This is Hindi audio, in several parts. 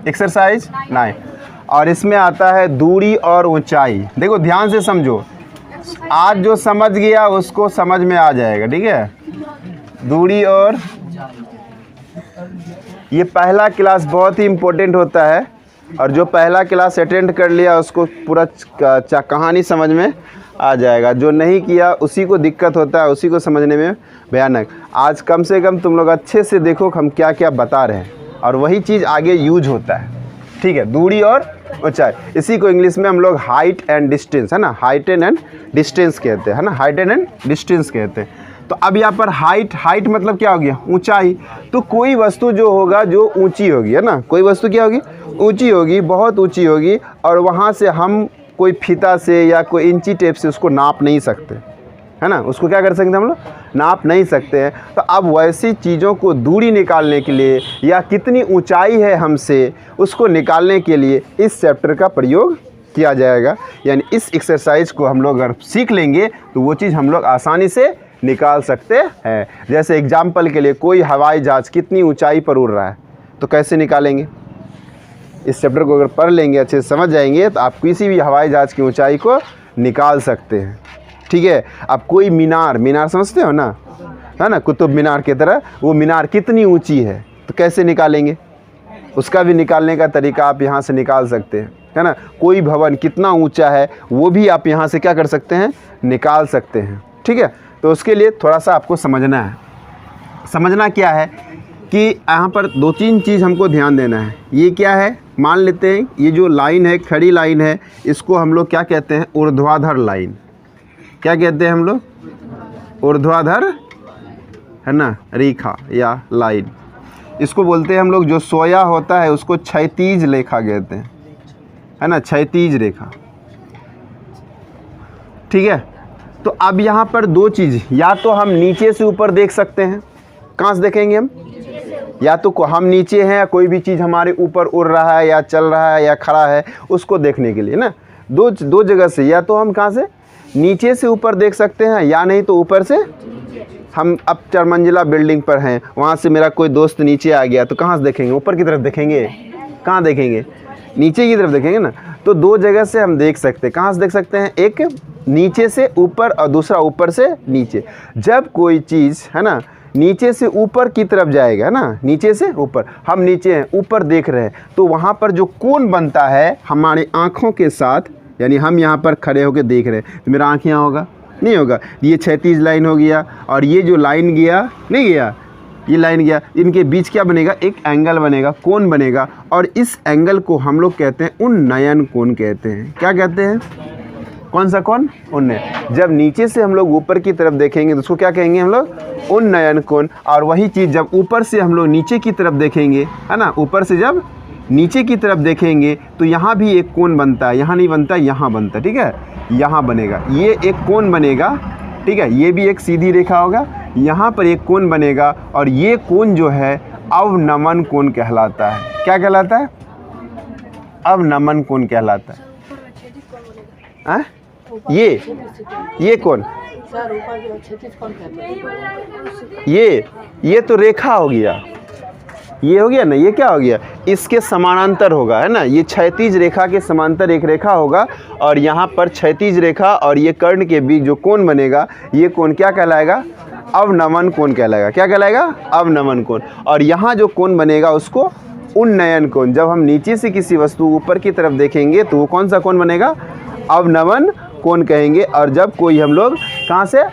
एक्सरसाइज 9। और इसमें आता है दूरी और ऊंचाई। देखो ध्यान से समझो, आज जो समझ गया उसको समझ में आ जाएगा, ठीक है। दूरी और ये पहला क्लास बहुत ही इम्पोर्टेंट होता है, और जो पहला क्लास अटेंड कर लिया उसको पूरा कहानी समझ में आ जाएगा। जो नहीं किया उसी को दिक्कत होता है, उसी को समझने में भयानक। आज कम से कम तुम लोग अच्छे से देखो हम क्या क्या बता रहे हैं, और वही चीज़ आगे यूज होता है, ठीक है। दूरी और ऊंचाई, इसी को इंग्लिश में हम लोग हाइट एंड डिस्टेंस, है ना, हाइट एंड डिस्टेंस कहते हैं, है ना, हाइट एंड डिस्टेंस कहते हैं। तो अब यहाँ पर हाइट मतलब क्या हो गया, ऊंचाई। तो कोई वस्तु जो होगा जो ऊंची होगी, है ना, कोई वस्तु क्या होगी, ऊंची होगी, बहुत ऊंची होगी, और वहाँ से हम कोई फीता से या कोई इंची टेप से उसको नाप नहीं सकते, है ना, उसको क्या कर सकते हम लोग, नाप नहीं सकते हैं। तो अब वैसी चीज़ों को दूरी निकालने के लिए या कितनी ऊंचाई है हमसे उसको निकालने के लिए इस चैप्टर का प्रयोग किया जाएगा। यानी इस एक्सरसाइज को हम लोग अगर सीख लेंगे तो वो चीज़ हम लोग आसानी से निकाल सकते हैं। जैसे एग्जाम्पल के लिए कोई हवाई जहाज़ कितनी ऊंचाई पर उड़ रहा है तो कैसे निकालेंगे, इस चैप्टर को अगर पढ़ लेंगे, अच्छे से समझ जाएंगे, तो आप किसी भी हवाई जहाज़ की ऊंचाई को निकाल सकते हैं, ठीक है। अब कोई मीनार समझते हो ना, है ना, कुतुब मीनार की तरह, वो मीनार कितनी ऊंची है तो कैसे निकालेंगे, उसका भी निकालने का तरीका आप यहाँ से निकाल सकते हैं, है ना। कोई भवन कितना ऊंचा है वो भी आप यहाँ से क्या कर सकते हैं, निकाल सकते हैं, ठीक है। तो उसके लिए थोड़ा सा आपको समझना है। समझना क्या है कि यहाँ पर 2-3 चीज़ हमको ध्यान देना है। ये क्या है, मान लेते हैं ये जो लाइन है, खड़ी लाइन है, इसको हम लोग क्या कहते हैं, ऊर्ध्वाधर लाइन। क्या कहते हैं हम लोग, ऊर्ध्वाधर, है ना, रेखा या लाइन। इसको बोलते हैं हम लोग, जो सोया होता है उसको क्षैतिज रेखा कहते हैं, है ना, क्षैतिज रेखा, ठीक है। तो अब यहाँ पर 2 चीज़, या तो हम नीचे से ऊपर देख सकते हैं, कहाँ से देखेंगे हम, या तो हम नीचे हैं, कोई भी चीज़ हमारे ऊपर उड़ रहा है या चल रहा है या खड़ा है उसको देखने के लिए ना, दो जगह से, या तो हम कहाँ से, नीचे से ऊपर देख सकते हैं, या नहीं तो ऊपर से। हम अब 4 मंजिला बिल्डिंग पर हैं, वहाँ से मेरा कोई दोस्त नीचे आ गया तो कहाँ से देखेंगे, ऊपर की तरफ देखेंगे, कहाँ देखेंगे, नीचे की तरफ देखेंगे ना। तो 2 जगह से हम देख सकते हैं। कहाँ से देख सकते हैं, एक नीचे से ऊपर और दूसरा ऊपर से नीचे। जब कोई चीज़, है ना, नीचे से ऊपर की तरफ जाएगा ना, नीचे से ऊपर, हम नीचे हैं, ऊपर देख रहे हैं, तो वहाँ पर जो कोण बनता है हमारे आँखों के साथ, यानी हम यहाँ पर खड़े होकर देख रहे हैं तो मेरा आँख यहाँ होगा, नहीं होगा, ये क्षैतिज लाइन हो गया, और ये जो लाइन गया, नहीं गया, ये लाइन गया, इनके बीच क्या बनेगा, एक एंगल बनेगा, कोण बनेगा, और इस एंगल को हम लोग कहते हैं उन्नयन कोण कहते हैं। क्या कहते हैं, कौन सा कोण, उन्नयन। जब नीचे से हम लोग ऊपर की तरफ देखेंगे तो उसको क्या कहेंगे हम लोग, उन्नयन कोण। और वही चीज़ जब ऊपर से हम लोग नीचे की तरफ देखेंगे, है ना, ऊपर से जब नीचे की तरफ देखेंगे तो यहाँ भी एक कोण बनता है, यहाँ नहीं बनता, यहाँ बनता है, ठीक है, यहाँ बनेगा, ये एक कोण बनेगा, ठीक है। ये भी एक सीधी रेखा होगा, यहाँ पर एक कोण बनेगा, और ये कोण जो है अवनमन कोण कहलाता है। क्या कहलाता है, अवनमन कोण कहलाता है। ये कौन, ये तो रेखा हो गया, ये हो गया ना, ये क्या हो गया, इसके समानांतर होगा, है ना, ये क्षैतिज रेखा के समांतर एक रेखा होगा, और यहाँ पर क्षैतिज रेखा और ये कर्ण के बीच जो कोण बनेगा, ये कोण क्या कहलाएगा, अवनमन कोण कहलाएगा। क्या कहलाएगा, अवनमन कोण। और यहाँ जो कोण बनेगा उसको उन्नयन कोण। जब हम नीचे से किसी वस्तु ऊपर की तरफ देखेंगे तो वो कौन सा कोण बनेगा, अवनमन कोण कहेंगे। और जब कोई हम लोग कहाँ से,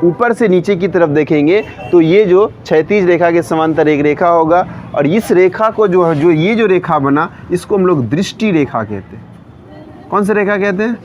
ऊपर से नीचे की तरफ देखेंगे तो ये जो क्षैतिज रेखा के समांतर एक रेखा होगा, और इस रेखा को जो ये जो रेखा बना इसको हम लोग दृष्टि रेखा कहते हैं। कौन सी रेखा कहते हैं,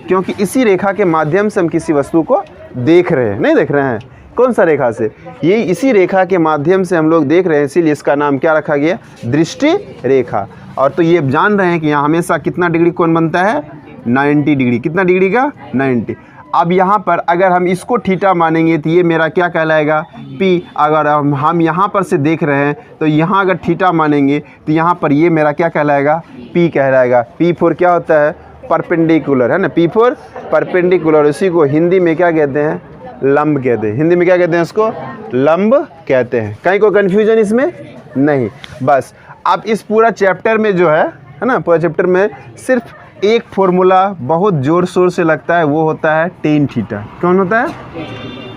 क्योंकि इसी रेखा के माध्यम से हम किसी वस्तु को देख रहे हैं, नहीं देख रहे हैं, कौन सा रेखा से, ये इसी रेखा के माध्यम से हम लोग देख रहे हैं, इसीलिए इसका नाम क्या रखा गया, दृष्टि रेखा। और तो ये जान रहे हैं कि यहाँ हमेशा कितना डिग्री कोण बनता है, 90 डिग्री। कितना डिग्री का, 90। अब यहाँ पर अगर हम इसको थीटा मानेंगे तो ये मेरा क्या कहलाएगा, पी। अगर हम यहाँ पर से देख रहे हैं तो यहाँ अगर थीटा मानेंगे तो यहाँ पर ये मेरा क्या कहलाएगा, पी कहलाएगा। पी फोर क्या होता है, परपेंडिकुलर, है ना, पी फोर परपेंडिकुलर। इसी को हिंदी में क्या कहते हैं, लंब कहते हैं। हिंदी में क्या कहते हैं, इसको लंब कहते हैं। कहीं कोई कन्फ्यूजन इसमें नहीं। बस आप इस पूरा चैप्टर में जो है ना, पूरा चैप्टर में सिर्फ एक फॉर्मूला बहुत ज़ोर शोर से लगता है, वो होता है टेन थीटा। कौन होता है?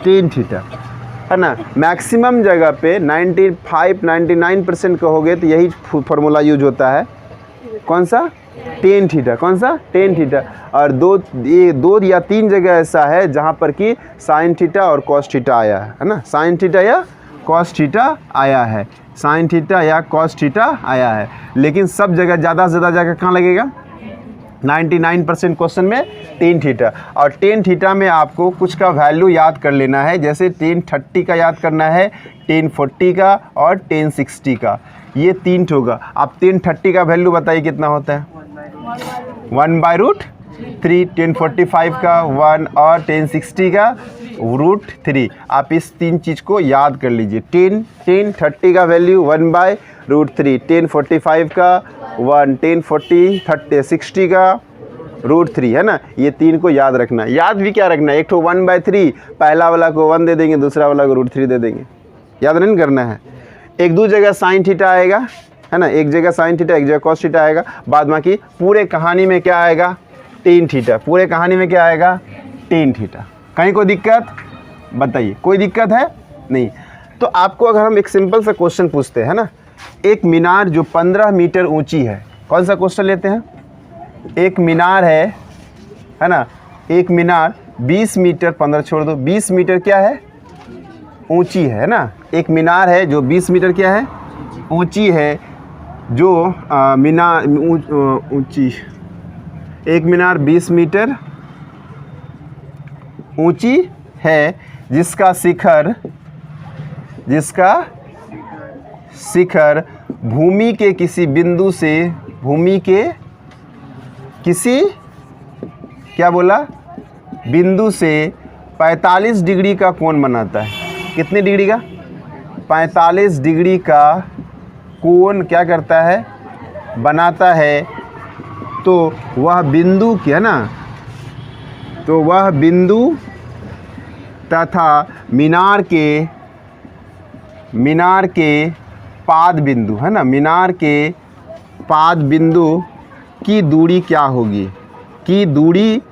टेन थीटा, है ना। मैक्सिमम जगह पे 95-99% कहोगे तो यही फॉर्मूला यूज होता है। कौन सा? Tan theta. कौन सा? Tan theta. और दो या तीन जगह ऐसा है जहाँ पर कि साइन थीटा और कॉस थीटा आया है ना। साइन थीटा या कॉस थीटा आया है, साइन थीटा या कॉस थीटा आया है। लेकिन सब जगह ज़्यादा से ज़्यादा जगह कहाँ लगेगा? 99% क्वेश्चन में टेन थीटा। और टेन थीटा में आपको कुछ का वैल्यू याद कर लेना है, जैसे 1030 का याद करना है, 1040 का और 1060 का। ये तीन होगा। आप 1030 का वैल्यू बताइए कितना होता है? 1/√3। 1045 का 1 और 1060 का √3। आप इस तीन चीज़ को याद कर लीजिए। 1030 का वैल्यू 1/√3, 1045 का 1, 1060 का √3, है ना। ये तीन को याद रखना है। याद भी क्या रखना है? एक तो 1/3, पहला वाला को 1 दे देंगे, दूसरा वाला को √3 दे देंगे। याद नहीं करना है। एक दो जगह साइन थीटा आएगा, है ना, एक जगह साइन थीटा, एक जगह कॉस थीटा आएगा। बाद बाकी पूरे कहानी में क्या आएगा? Tan theta. पूरे कहानी में क्या आएगा? Tan theta. कहीं कोई दिक्कत बताइए? कोई दिक्कत है? नहीं। तो आपको अगर हम एक सिंपल सा क्वेश्चन पूछते हैं ना, एक मीनार जो 15 मीटर ऊंची है, कौन सा क्वेश्चन लेते हैं? एक मीनार है ना, एक मीनार 20 मीटर, 15 छोड़ दो, 20 मीटर क्या है? ऊंची है ना। एक मीनार है जो 20 मीटर क्या है? ऊंची है। जो मीनार ऊंची, एक मीनार 20 मीटर ऊंची है, जिसका शिखर भूमि के किसी बिंदु से, भूमि के किसी, क्या बोला? बिंदु से 45 डिग्री का कोण बनाता है। कितने डिग्री का? 45 डिग्री का कोण क्या करता है? बनाता है। तो वह बिंदु क्या ना, तो वह बिंदु तथा मीनार के पाद बिंदु, है ना, मीनार के पाद बिंदु की दूरी क्या होगी? की दूरी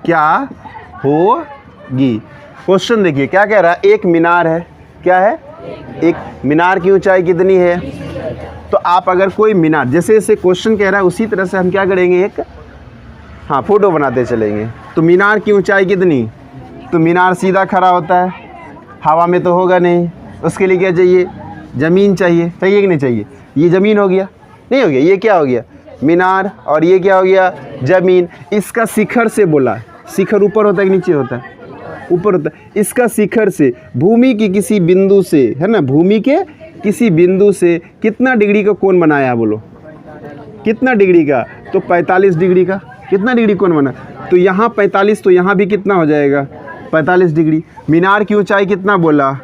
क्या होगी? क्वेश्चन देखिए क्या कह रहा है। एक मीनार है, क्या है? एक मीनार की ऊंचाई कितनी है? तो आप अगर कोई मीनार, जैसे जैसे क्वेश्चन कह रहा है उसी तरह से हम क्या करेंगे, एक फोटो बनाते चलेंगे। तो मीनार की ऊंचाई कितनी? तो मीनार सीधा खड़ा होता है, हवा में तो होगा नहीं। उसके लिए क्या चाहिए? ज़मीन चाहिए। चाहिए कि नहीं चाहिए? ये ज़मीन हो गया, नहीं हो गया? ये क्या हो गया? मीनार। और ये क्या हो गया? ज़मीन। इसका शिखर से बोला, शिखर ऊपर होता है कि नीचे होता है? ऊपर होता है। इसका शिखर से भूमि की किसी बिंदु से, है ना, भूमि के किसी बिंदु से कितना डिग्री का कोण बनाया? बोलो कितना डिग्री का? तो 45 डिग्री का। कितना डिग्री कोण बना? तो यहाँ 45, तो यहाँ भी कितना हो जाएगा? 45 डिग्री। मीनार की ऊंचाई कितना बोला?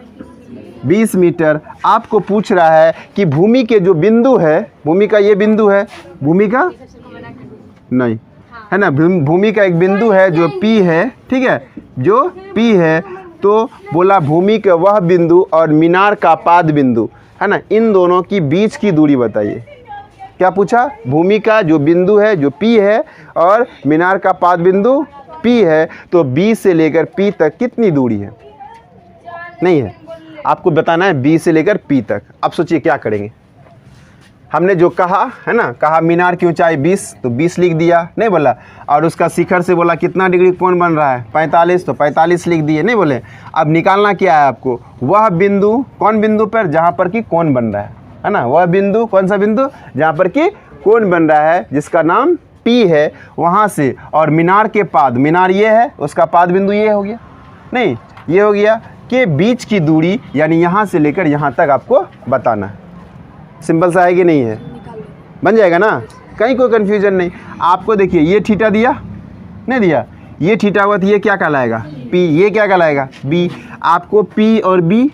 20 मीटर। आपको पूछ रहा है कि भूमि के जो बिंदु है, भूमि का ये बिंदु है, भूमि का नहीं, है ना, भूमि का एक बिंदु है जो P है, ठीक है, जो P है। तो बोला भूमि का वह बिंदु और मीनार का पाद बिंदु, है ना, इन दोनों की बीच की दूरी बताइए। क्या पूछा? भूमि का जो बिंदु है जो P है और मीनार का पाद बिंदु P है, तो B से लेकर P तक कितनी दूरी है? नहीं है, आपको बताना है B से लेकर P तक। अब सोचिए क्या करेंगे। हमने जो कहा है ना, कहा मीनार की ऊंचाई 20, तो 20 लिख दिया, नहीं बोला। और उसका शिखर से बोला कितना डिग्री कोण बन रहा है? 45, तो 45 लिख दिए, नहीं बोले। अब निकालना क्या है आपको? वह बिंदु, कौन बिंदु पर? जहाँ पर कि कोण बन रहा है ना। वह बिंदु, कौन सा बिंदु? जहाँ पर कि कोण बन रहा है, जिसका नाम P है, वहाँ से। और मीनार के पाद, मीनार ये है, उसका पाद बिंदु ये हो गया, नहीं ये हो गया, के बीच की दूरी, यानी यहाँ से लेकर यहाँ तक आपको बताना है। सिंपल सा है कि नहीं है? बन जाएगा ना, कहीं कोई कन्फ्यूजन नहीं। आपको देखिए ये थीटा दिया, नहीं दिया, ये थीटा हुआ तो ये क्या कहलाएगा? P। ये क्या कहलाएगा? B। आपको P और B,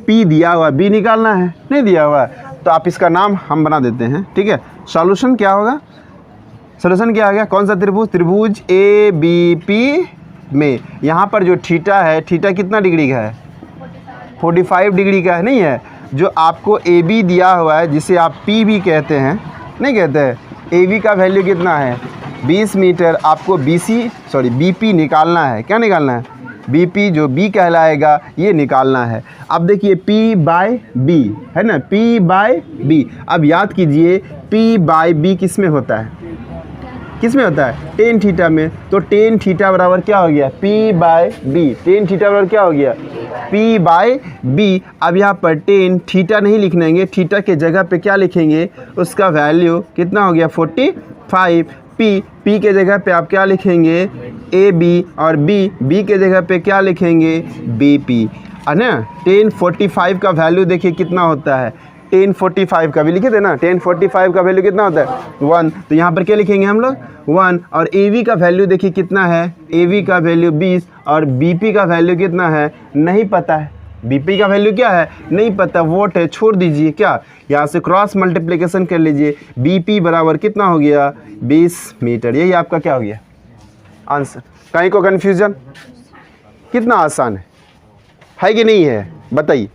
P दिया हुआ, B निकालना है, नहीं दिया हुआ, तो आप इसका नाम हम बना देते हैं, ठीक है। सॉल्यूशन क्या होगा? सॉल्यूशन क्या आ गया? कौन सा त्रिभुज? त्रिभुज ABP में यहाँ पर जो थीटा है, थीटा कितना डिग्री का है? 45 डिग्री का है, नहीं है। जो आपको ए बी दिया हुआ है, जिसे आप पी भी कहते हैं, नहीं कहते हैं, ए बी का वैल्यू कितना है 20 मीटर, आपको बी पी निकालना है। क्या निकालना है? बी पी, जो बी कहलाएगा ये निकालना है। अब देखिए P बाय बी है ना, P बाय बी। अब याद कीजिए P बाय बी किस में होता है? किस में होता है? टेन थीटा में। तो टेन थीटा बराबर क्या हो गया? P by B. Tan theta बराबर क्या हो गया? P by B. अब यहाँ पर टेन थीटा नहीं लिखेंगे, थीटा के जगह पे क्या लिखेंगे? उसका वैल्यू कितना हो गया? 45। पी के जगह पे आप क्या लिखेंगे? A B. और बी के जगह पे क्या लिखेंगे? बी पी, है ना। 1045 का वैल्यू देखिए कितना होता है? 1045 का भी लिखे थे ना, 1045 का वैल्यू कितना होता है? 1। तो यहाँ पर क्या लिखेंगे हम लोग? 1। और ए वी का वैल्यू देखिए कितना है? ए वी का वैल्यू 20। और बी पी का वैल्यू कितना है? नहीं पता है। बीपी का वैल्यू क्या है? नहीं पता, वोट है, छोड़ दीजिए। क्या यहाँ से क्रॉस मल्टीप्लिकेशन कर लीजिए। बीपी बराबर कितना हो गया? 20 मीटर। यही आपका क्या हो गया आंसर। कहीं को कन्फ्यूजन? कितना आसान है कि नहीं है? बताइए,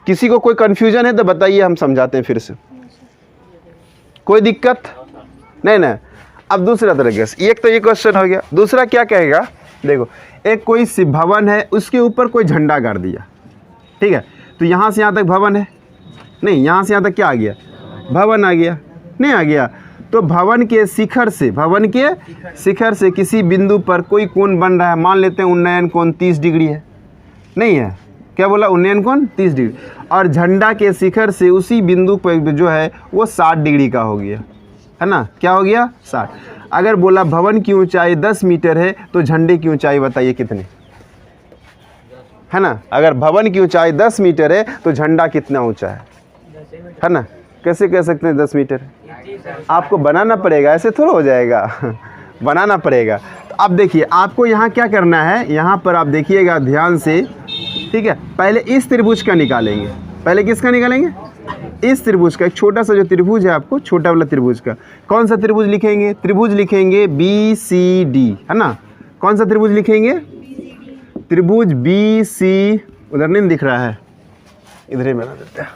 किसी को कोई कन्फ्यूजन है तो बताइए, हम समझाते हैं फिर से। कोई दिक्कत नहीं ना? अब दूसरा तरीके से, एक तो ये क्वेश्चन हो गया। दूसरा क्या कहेगा? देखो, एक कोई भवन है, उसके ऊपर कोई झंडा गाड़ दिया, ठीक है। तो यहाँ से यहाँ तक भवन है, नहीं, यहाँ से यहाँ तक क्या आ गया? भवन आ गया, नहीं आ गया। तो भवन के शिखर से किसी बिंदु पर कोई कोण बन रहा है। मान लेते हैं उन्नयन कोण 30 डिग्री है, नहीं है? क्या बोला? उन्नयन कोण 30 डिग्री। और झंडा के शिखर से उसी बिंदु पर जो है वो 60 डिग्री का हो गया, है ना। क्या हो गया? 60। अगर बोला भवन की ऊंचाई 10 मीटर है, तो झंडे की ऊंचाई बताइए कितनी, है ना। अगर भवन की ऊंचाई 10 मीटर है तो झंडा कितना ऊंचा है ना। कैसे कह सकते हैं 10 मीटर? आपको बनाना पड़ेगा, ऐसे थोड़ा हो जाएगा बनाना पड़ेगा। तो अब देखिए, आपको यहाँ क्या करना है, यहाँ पर आप देखिएगा ध्यान से, ठीक है। पहले इस त्रिभुज का निकालेंगे। पहले किसका निकालेंगे? इस त्रिभुज का। एक छोटा सा जो त्रिभुज है आपको, छोटा वाला त्रिभुज का। कौन सा त्रिभुज लिखेंगे? त्रिभुज लिखेंगे BCD, है ना। कौन सा त्रिभुज लिखेंगे? त्रिभुज BC। उधर नहीं दिख रहा है, इधर ही बना देते हैं।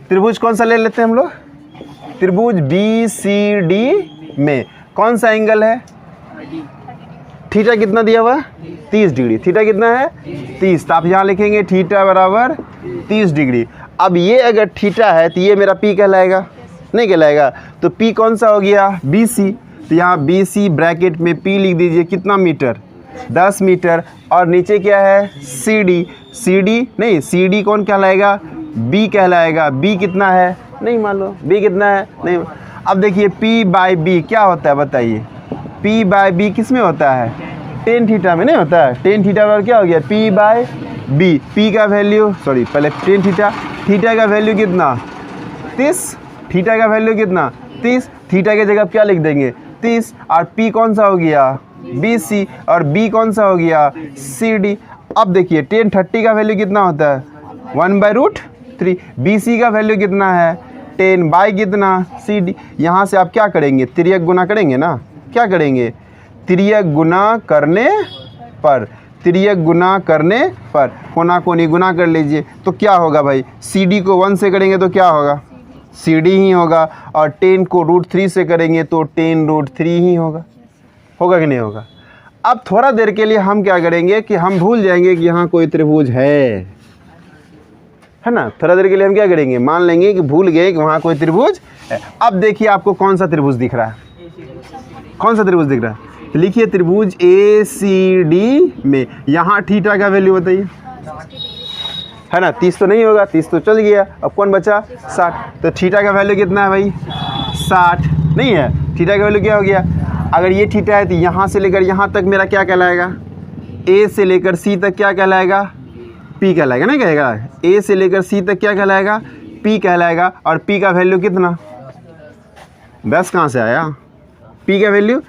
त्रिभुज कौन सा ले लेते हैं हम लोग? त्रिभुज BCD में कौन सा एंगल है? थीटा कितना दिया हुआ? 30 डिग्री। थीटा कितना है? 30। तो आप यहाँ लिखेंगे थीटा बराबर 30 डिग्री। अब ये अगर थीटा है तो ये मेरा P कहलाएगा? नहीं कहलाएगा। तो P कौन सा हो गया? BC। तो यहाँ BC ब्रैकेट में P लिख दीजिए। कितना मीटर? 10 मीटर। और नीचे क्या है? CD नहीं, CD कौन कहलाएगा? B कहलाएगा। B कितना है? नहीं मालूम। B कितना है? नहीं। अब देखिए P बाय B क्या होता है बताइए? P बाय B किस में होता है? टेन थीटा में नहीं होता है? टेन थीटा बराबर क्या हो गया? P by B। P का वैल्यू, सॉरी पहले टेन थीटा, थीटा का वैल्यू कितना? 30। थीटा का वैल्यू कितना? 30। थीटा की जगह क्या लिख देंगे? 30। और P कौन सा हो गया? BC। और B कौन सा हो गया? CD। अब देखिए टेन 30 का वैल्यू कितना होता है? 1/√3। BC का वैल्यू कितना है? 10 बाई कितना? CD। यहाँ से आप क्या करेंगे? तिर्यक गुना करेंगे ना। क्या करेंगे? तिर्यक गुना करने पर, तिर्यक गुना करने पर कोना कोनी गुना कर लीजिए। तो क्या होगा भाई? CD को 1 से करेंगे तो क्या होगा? CD ही होगा। और 10 को √3 से करेंगे तो 10√3 ही होगा। होगा कि नहीं होगा? अब थोड़ा देर के लिए हम क्या करेंगे कि हम भूल जाएंगे कि यहाँ कोई त्रिभुज है ना। थोड़ा देर के लिए हम क्या करेंगे? मान लेंगे कि भूल गए कि वहाँ कोई त्रिभुज है। अब देखिए आपको कौन सा त्रिभुज दिख रहा है? कौन सा त्रिभुज दिख रहा है? तो लिखिए त्रिभुज ACD में यहाँ थीटा का वैल्यू बताइए, है ना। 30 तो नहीं होगा, 30 तो चल गया। अब कौन बचा? 60। तो थीटा का वैल्यू कितना है भाई? 60 नहीं है। थीटा का वैल्यू क्या हो गया? अगर ये थीटा है तो यहाँ से लेकर यहाँ तक मेरा क्या कहलाएगा? A से लेकर C तक क्या कहलाएगा? P कहलाएगा, नहीं कहेगा? A से लेकर C तक क्या कहलाएगा? P कहलाएगा। और P का वैल्यू कितना? 10 कहाँ से आया? P का वैल्यू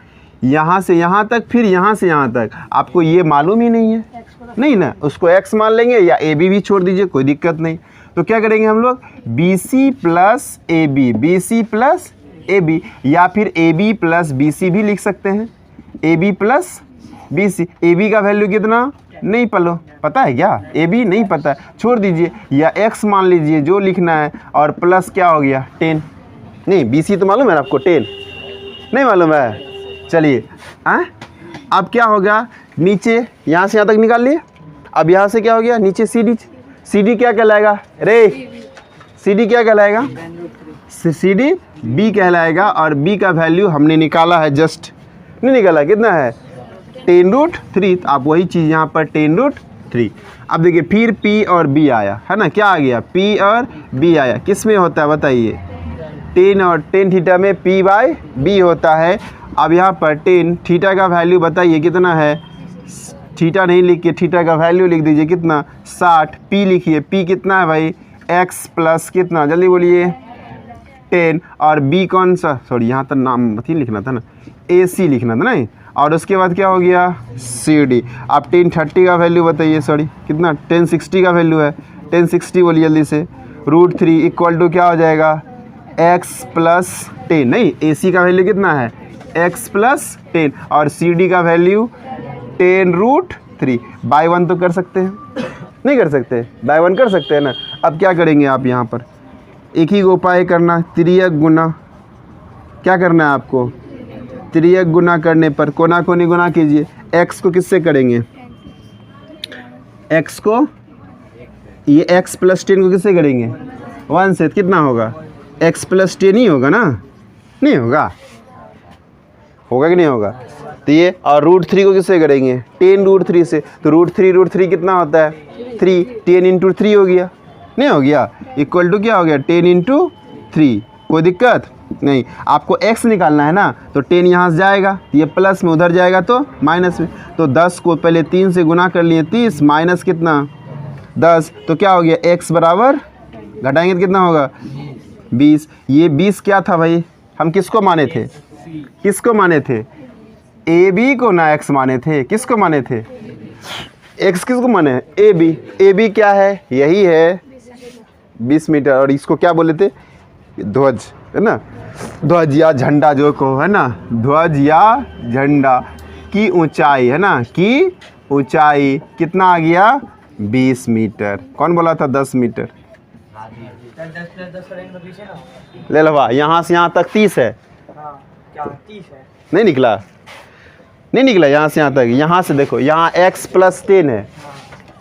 यहाँ से यहाँ तक, फिर यहाँ से यहाँ तक। आपको ये मालूम ही नहीं है, नहीं ना। उसको x मान लेंगे या AB भी छोड़ दीजिए, कोई दिक्कत नहीं। तो क्या करेंगे हम लोग, BC plus AB, BC plus AB, या फिर AB प्लस BC भी लिख सकते हैं, AB प्लस BC। AB का वैल्यू कितना नहीं पता है क्या, AB नहीं पता है, छोड़ दीजिए, या X मान लीजिए जो लिखना है, और प्लस क्या हो गया 10, नहीं BC तो मालूम है आपको, 10 नहीं मालूम है। चलिए अब क्या होगा, नीचे यहाँ से यहाँ तक निकाल लिए, अब यहाँ से क्या हो गया, नीचे CD क्या कहलाएगा रे, CD क्या कहलाएगा, CD B कहलाएगा, और B का वैल्यू हमने निकाला है, जस्ट नहीं निकाला, कितना है 10√3, तो आप वही चीज़ यहाँ पर 10√3। अब देखिए फिर P और B आया है ना, क्या आ गया, P और B आया, किस में होता है बताइए, 10 और 10 थीटा में P/B होता है। अब यहाँ पर 10 थीटा का वैल्यू बताइए कितना है, थीटा नहीं लिख के थीटा का वैल्यू लिख दीजिए, कितना 60, P लिखिए, P कितना है भाई, X प्लस कितना, जल्दी बोलिए 10, और B कौन सा, सॉरी यहाँ तक नाम नहीं लिखना था ना, AC लिखना था नहीं, और उसके बाद क्या हो गया CD। आप 1030 का वैल्यू बताइए, सॉरी कितना 1060 का वैल्यू है, 1060 बोलिए जल्दी से, √3 इक्वल टू क्या हो जाएगा, X प्लस 10, नहीं AC का वैल्यू कितना है X प्लस 10, और CD का वैल्यू 10√3। बाय 1 तो कर सकते हैं, नहीं कर सकते, बाय 1 कर सकते हैं ना। अब क्या करेंगे आप यहाँ पर, एक ही उपाय करना, त्रियक गुना, क्या करना है आपको, त्रियक गुना करने पर कोना कोनी गुना कीजिए। X को किससे करेंगे, X को, ये X प्लस 10 को किससे करेंगे 1 से, कितना होगा X प्लस 10 ही होगा ना, नहीं होगा, होगा कि नहीं होगा, तो ये, और √3 को किससे करेंगे 10√3 से, तो √3 कितना होता है 3, 10 × 3 हो गया, नहीं हो गया, इक्वल टू क्या हो गया 10 × 3, कोई दिक्कत नहीं। आपको X निकालना है ना, तो 10 यहाँ से जाएगा, ये प्लस में, उधर जाएगा तो माइनस में, तो 10 को पहले 3 से गुना कर लिए, 30 माइनस कितना 10, तो क्या हो गया X बराबर, घटाएंगे तो कितना होगा 20। ये 20 क्या था भाई, हम किसको माने थे, किसको माने थे, AB को ना X माने थे, किसको माने थे, X किसको माने हैं, AB क्या है, यही है 20 मीटर, और इसको क्या बोले थे, ध्वज है ना, ध्वज या झंडा जो को है ना, ध्वज या झंडा की ऊंचाई है ना, की ऊंचाई कितना आ गया 20 मीटर, कौन बोला था 10 मीटर, ले लो भाई, यहाँ से यहाँ तक 30 है, नहीं निकला, नहीं निकला, यहाँ से यहाँ तक, यहाँ से देखो, यहाँ X प्लस 10 है,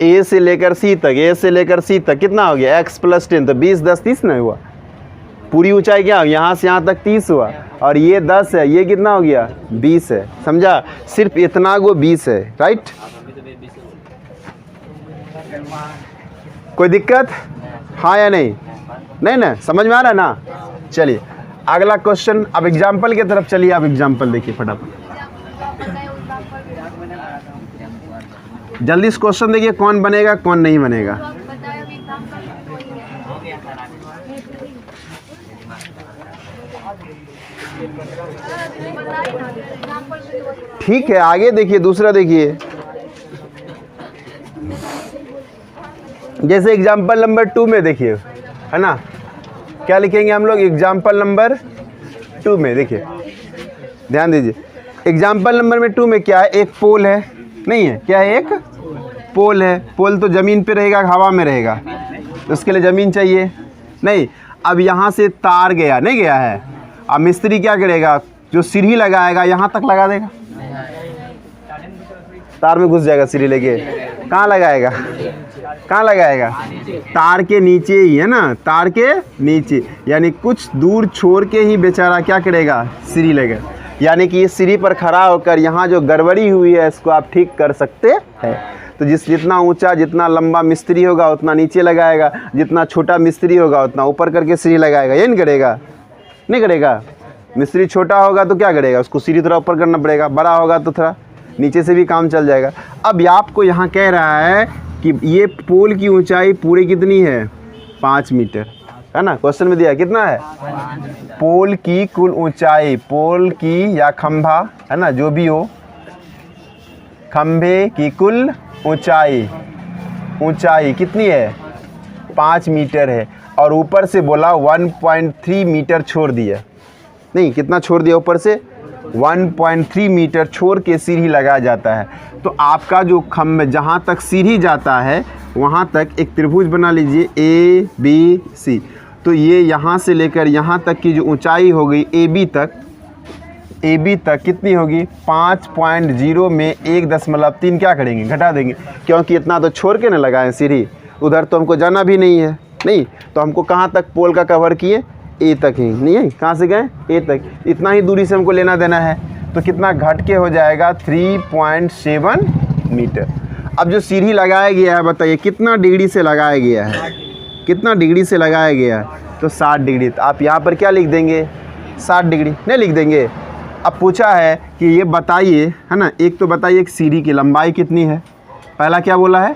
A से लेकर C तक, A से लेकर C तक कितना हो गया X प्लस 10, तो 20 10 30 नहीं हुआ, पूरी ऊंचाई क्या, यहाँ से यहाँ तक 30 हुआ, और ये 10 है, ये कितना हो गया 20 है, समझा, सिर्फ इतना को 20 है, राइट, कोई दिक्कत, हाँ या नहीं, नहीं ना, समझ में आ रहा है ना। चलिए अगला क्वेश्चन, अब एग्जाम्पल की तरफ चलिए, आप एग्जाम्पल देखिए फटाफट, जल्दी इस क्वेश्चन देखिए, कौन बनेगा कौन नहीं बनेगा। ठीक है, आगे देखिए, दूसरा देखिए, जैसे एग्जाम्पल नंबर 2 में देखिए, है ना, क्या लिखेंगे हम लोग एग्जाम्पल नंबर 2 में, देखिए ध्यान दीजिए, एग्जाम्पल नंबर 2 में क्या है, एक पोल है, नहीं है, क्या है, एक पोल है, पोल तो ज़मीन पे रहेगा, हवा में रहेगा, तो उसके लिए ज़मीन चाहिए, नहीं, अब यहाँ से तार गया, नहीं गया है, अब मिस्त्री क्या करेगा, जो सीढ़ी लगाएगा यहाँ तक लगा देगा, तार में घुस जाएगा सीढ़ी लेके, कहाँ लगाएगा, कहाँ लगाएगा, तार के नीचे ही है ना, तार के नीचे, यानी कुछ दूर छोड़ के ही बेचारा क्या करेगा, सीढ़ी लेगा, यानी कि इस सीढ़ी पर खड़ा होकर यहाँ जो गड़बड़ी हुई है इसको आप ठीक कर सकते हैं। तो जितना ऊंचा जितना लंबा मिस्त्री होगा उतना नीचे लगाएगा, जितना छोटा मिस्त्री होगा उतना ऊपर करके सीढ़ी लगाएगा, ये नहीं करेगा, नहीं करेगा, मिस्त्री छोटा होगा तो क्या करेगा, उसको सीढ़ी थोड़ा ऊपर करना पड़ेगा, बड़ा होगा तो थोड़ा नीचे से भी काम चल जाएगा। अब आपको यहाँ कह रहा है कि ये पोल की ऊंचाई पूरी कितनी है 5 मीटर, है ना, क्वेश्चन में दिया कितना है, पोल की कुल ऊंचाई, पोल की या खंभा है ना, जो भी हो, खंभे की कुल ऊंचाई, ऊंचाई कितनी है 5 मीटर है और ऊपर से बोला 1.3 मीटर छोड़ दिया, नहीं कितना छोड़ दिया ऊपर से 1.3 मीटर छोड़ के सीढ़ी लगाया जाता है। तो आपका जो खम्भ जहाँ तक सीढ़ी जाता है वहाँ तक एक त्रिभुज बना लीजिए ABC। तो ये यहाँ से लेकर यहाँ तक की जो ऊंचाई हो गई AB तक कितनी होगी 5.0 में 1.3 क्या करेंगे घटा देंगे, क्योंकि इतना तो छोड़ के ना लगाएं सीढ़ी, उधर तो हमको जाना भी नहीं है, नहीं तो हमको कहाँ तक पोल का कवर किए A तक ही, नहीं है कहाँ से गए A तक, इतना ही दूरी से हमको लेना देना है। तो कितना घट के हो जाएगा 3.7 मीटर। अब जो सीढ़ी लगाया गया है बताइए कितना डिग्री से लगाया गया है, कितना डिग्री से लगाया गया है, तो 60 डिग्री। तो आप यहाँ पर क्या लिख देंगे 60 डिग्री नहीं लिख देंगे। अब पूछा है कि ये बताइए, है ना, एक तो बताइए कि सीढ़ी की लंबाई कितनी है, पहला क्या बोला है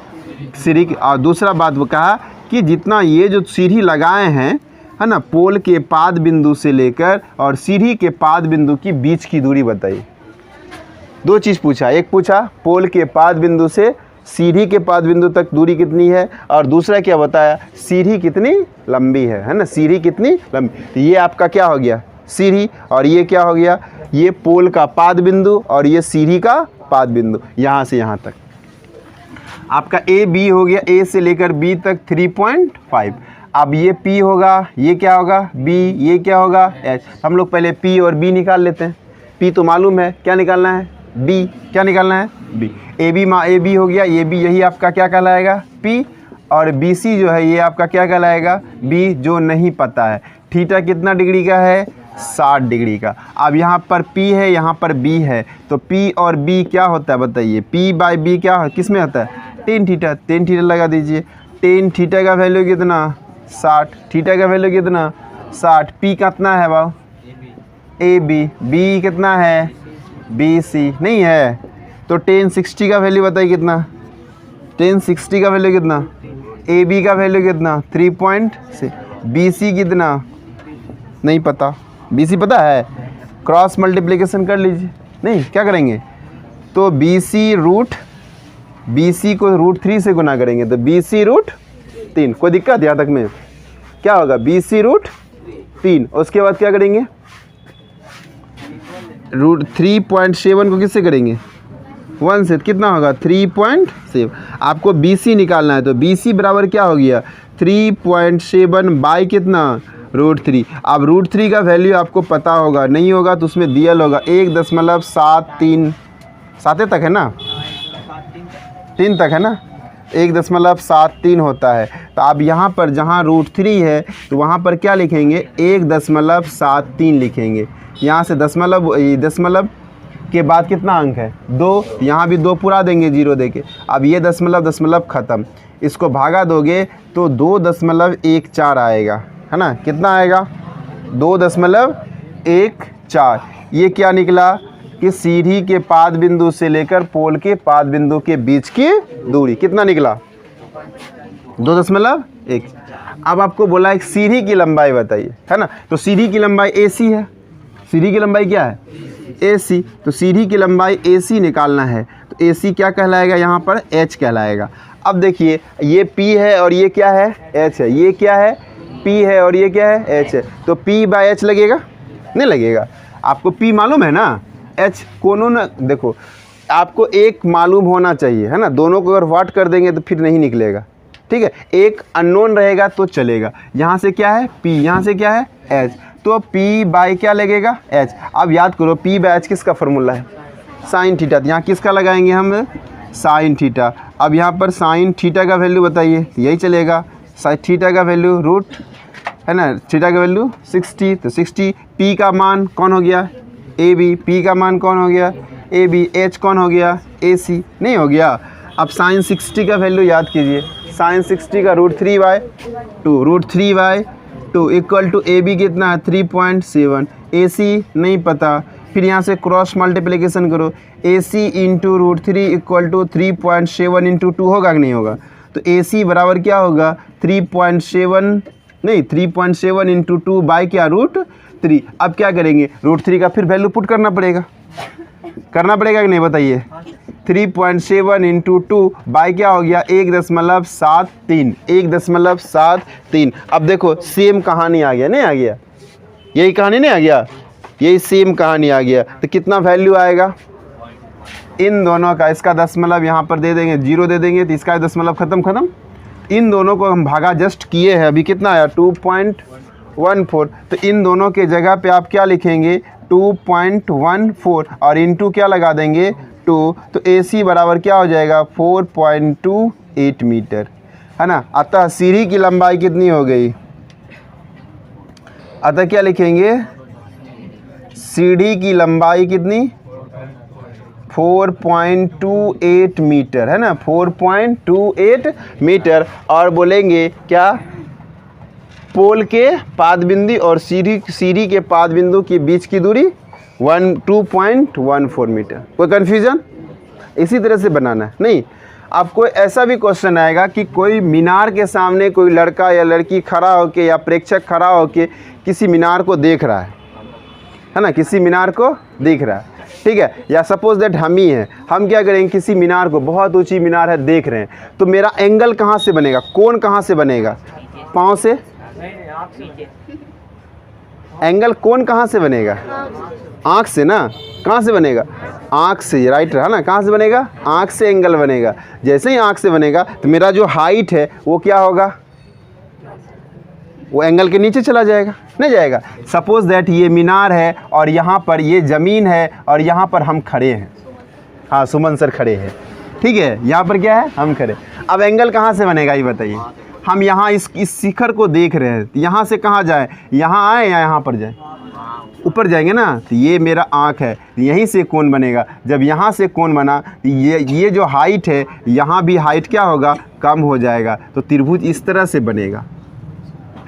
सीढ़ी की, और दूसरा बात वो कहा कि जितना ये जो सीढ़ी लगाए हैं, है ना, पोल के पाद बिंदु से लेकर और सीढ़ी के पाद बिंदु की बीच की दूरी बताइए। दो चीज़ पूछा, एक पूछा पोल के पाद बिंदु से सीढ़ी के पाद बिंदु तक दूरी कितनी है, और दूसरा क्या बताया सीढ़ी कितनी लंबी है ना, सीढ़ी कितनी लंबी। तो ये आपका क्या हो गया सीढ़ी, और ये क्या हो गया ये पोल का पाद बिंदु और ये सीढ़ी का पाद बिंदु, यहाँ से यहाँ तक आपका AB हो गया, A से लेकर B तक 3.5। अब ये P होगा, ये क्या होगा B, ये क्या होगा H। हम लोग पहले P और B निकाल लेते हैं। P तो मालूम है, क्या निकालना है B, क्या निकालना है B। AB हो गया, ये भी यही आपका क्या कहलाएगा P, और BC जो है ये आपका क्या कहलाएगा B, जो नहीं पता है। थीटा कितना डिग्री का है 60 डिग्री का। अब यहाँ पर P है, यहाँ पर B है, तो P और B क्या होता है बताइए, P/B क्या किस में होता है tan थीटा। tan थीटा लगा दीजिए, tan थीटा का वैल्यू कितना 60, थीटा का वैल्यू कितना 60, P कितना है भाव AB, B कितना है BC नहीं है, तो tan 60 का वैल्यू बताइए कितना, tan 60 का वैल्यू कितना, AB का वैल्यू कितना 3.6, BC कितना नहीं पता, BC पता है, क्रॉस मल्टीप्लिकेशन कर लीजिए, नहीं क्या करेंगे तो BC को √3 से गुना करेंगे तो BC √3, कोई दिक्कत यहाँ तक में क्या होगा BC √3। उसके बाद क्या करेंगे √3.7 को किससे करेंगे 1 से, कितना होगा 3.7। आपको BC निकालना है तो BC बराबर क्या हो गया 3.7 बाई कितना √3। अब √3 का वैल्यू आपको पता होगा, नहीं होगा तो उसमें दिया होगा 1.73, 7 तक है ना, 3 तक है ना, 1.73 होता है। तो अब यहाँ पर जहाँ √3 है तो वहाँ पर क्या लिखेंगे 1.73 लिखेंगे। यहाँ से दशमलव के बाद कितना अंक है 2, यहाँ भी 2 पूरा देंगे 0 देके। अब ये दशमलव ख़त्म, इसको भागा दोगे तो 2.14 आएगा, है ना, कितना आएगा 2.14। ये क्या निकला कि सीढ़ी के पाद बिंदु से लेकर पोल के पाद बिंदु के बीच की दूरी कितना निकला 2.1। अब आपको बोला एक सीढ़ी की लंबाई बताइए, है ना, तो सीढ़ी की लंबाई AC है, सीढ़ी की लंबाई क्या है AC, तो सीढ़ी की लंबाई AC निकालना है तो AC क्या कहलाएगा यहाँ पर H कहलाएगा। अब देखिए ये P है और ये क्या है H है, ये क्या है P है और ये क्या है H है, तो P/H लगेगा नहीं लगेगा, आपको P मालूम है ना, H कोनो ना, देखो आपको एक मालूम होना चाहिए, है ना, दोनों को अगर वाट कर देंगे तो फिर नहीं निकलेगा, ठीक है, एक अननोन रहेगा तो चलेगा। यहाँ से क्या है P, यहाँ से क्या है H, तो P/ क्या लगेगा H। अब याद करो P/H किसका फार्मूला है साइन थीटा, यहाँ किसका लगाएंगे हम साइन थीटा। अब यहाँ पर साइन थीटा का वैल्यू बताइए, यही चलेगा, साइन थीटा का वैल्यू रूट, है ना, थीटा का वैल्यू 60, तो 60। P का मान कौन हो गया AB, P का मान कौन हो गया AB, H कौन हो गया AC नहीं हो गया। अब साइन 60 का वैल्यू याद कीजिए, साइन 60 का √3/2 इक्वल टू AB कितना है 3.7, AC नहीं पता, फिर यहाँ से क्रॉस मल्टीप्लिकेशन करो, AC into √3 equal to 3.7 into 2 होगा कि नहीं होगा, तो AC बराबर क्या होगा 3.7 इंटू 2 बाई क्या √3। अब क्या करेंगे √3 का फिर वैल्यू पुट करना पड़ेगा कि नहीं बताइए, 3.7 इंटू 2 बाई क्या हो गया 1.73, 1.73। अब देखो सेम कहानी आ गया, नहीं आ गया, यही कहानी नहीं आ गया, यही सेम कहानी आ गया। तो कितना वैल्यू आएगा इन दोनों का, इसका दशमलव यहाँ पर दे देंगे, 0 दे देंगे, तो इसका दशमलव खत्म। इन दोनों को हम भागा जस्ट किए हैं, अभी कितना आया 2.14। तो इन दोनों के जगह पे आप क्या लिखेंगे 2.14 और इंटू क्या लगा देंगे 2, तो AC बराबर क्या हो जाएगा 4.28 मीटर, है ना। अतः सीढ़ी की लंबाई कितनी हो गई, अतः क्या लिखेंगे सीढ़ी की लंबाई कितनी 4.28 मीटर, है ना, 4.28 मीटर। और बोलेंगे क्या पोल के पाद बिंदु और सीढ़ी के पाद बिंदु के बीच की दूरी 2.14 मीटर। कोई कन्फ्यूजन? इसी तरह से बनाना है। नहीं, आपको ऐसा भी क्वेश्चन आएगा कि कोई मीनार के सामने कोई लड़का या लड़की खड़ा होके या प्रेक्षक खड़ा होके किसी मीनार को देख रहा है ना, किसी मीनार को देख रहा है, ठीक है। या सपोज दैट हम ही हैं, हम क्या करेंगे किसी मीनार को, बहुत ऊंची मीनार है, देख रहे हैं, तो मेरा एंगल कहाँ से बनेगा, कोण कहाँ से बनेगा, पाँव से, एंगल कोण कहाँ से बनेगा, आँख से ना, कहाँ से बनेगा, आँख से, राइट है ना, कहाँ से बनेगा, आँख से एंगल बनेगा। जैसे ही आँख से बनेगा तो मेरा जो हाइट है वो क्या होगा, वो एंगल के नीचे चला जाएगा, नहीं जाएगा। सपोज दैट ये मीनार है और यहाँ पर ये ज़मीन है और यहाँ पर हम खड़े हैं, हाँ सुमन सर खड़े हैं, ठीक है, यहाँ पर क्या है हम खड़े। अब एंगल कहाँ से बनेगा ये बताइए, हम यहाँ इस शिखर को देख रहे हैं, तो यहाँ से कहाँ जाए, यहाँ आए या यहाँ पर जाए, ऊपर जाएंगे ना, तो ये मेरा आँख है, यहीं से कोण बनेगा। जब यहाँ से कोण बना, ये जो हाइट है यहाँ भी हाइट क्या होगा, कम हो जाएगा, तो त्रिभुज इस तरह से बनेगा,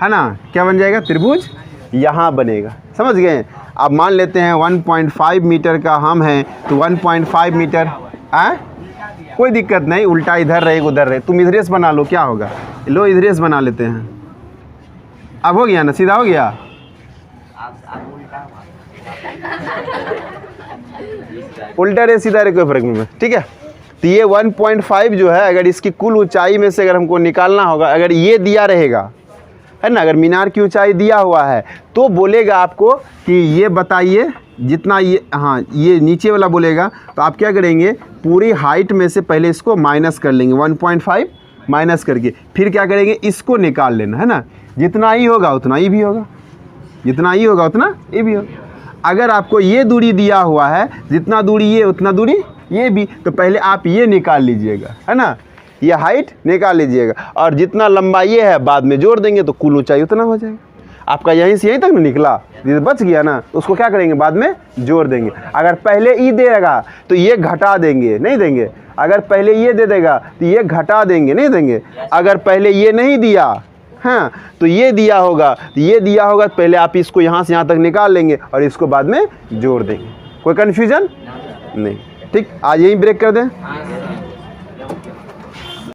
है ना। क्या बन जाएगा, त्रिभुज यहाँ बनेगा, समझ गए। अब मान लेते हैं 1.5 मीटर का हम हैं, तो 1.5 मीटर कोई दिक्कत नहीं, उल्टा इधर रहे उधर रहे, तुम इधरे से बना लो, क्या होगा, लो इधरे से बना लेते हैं। अब हो गया ना, सीधा हो गया। उल्टा रे सीधा रे कोई फर्क नहीं है, ठीक है। तो ये 1.5 जो है, अगर इसकी कुल ऊंचाई में से अगर हमको निकालना होगा, अगर ये दिया रहेगा, है ना, अगर मीनार की ऊंचाई दिया हुआ है तो बोलेगा आपको कि ये बताइए जितना ये, हाँ ये नीचे वाला बोलेगा, तो आप क्या करेंगे पूरी हाइट में से पहले इसको माइनस कर लेंगे, 1.5 माइनस करके फिर क्या करेंगे इसको निकाल लेना, है ना। जितना ही होगा उतना ही भी होगा, जितना ही होगा उतना ये भी होगा। अगर आपको ये दूरी दिया हुआ है, जितना दूरी ये उतना दूरी ये भी, तो पहले आप ये निकाल लीजिएगा, है ना, ये हाइट निकाल लीजिएगा, और जितना लंबा ये है बाद में जोड़ देंगे तो कुल ऊंचाई उतना हो जाएगा। आपका यहीं से यहीं तक ना निकला, बच गया ना, तो उसको क्या करेंगे बाद में जोड़ देंगे। अगर पहले ई देगा तो ये घटा देंगे, नहीं देंगे। अगर पहले ये दे देगा तो ये घटा देंगे, नहीं देंगे। अगर पहले ये नहीं दिया, हाँ, तो ये दिया होगा, तो ये दिया होगा, तो पहले आप इसको यहाँ से यहाँ तक निकाल लेंगे और इसको बाद में जोड़ देंगे। कोई कन्फ्यूजन नहीं, ठीक। आज यहीं ब्रेक कर दें।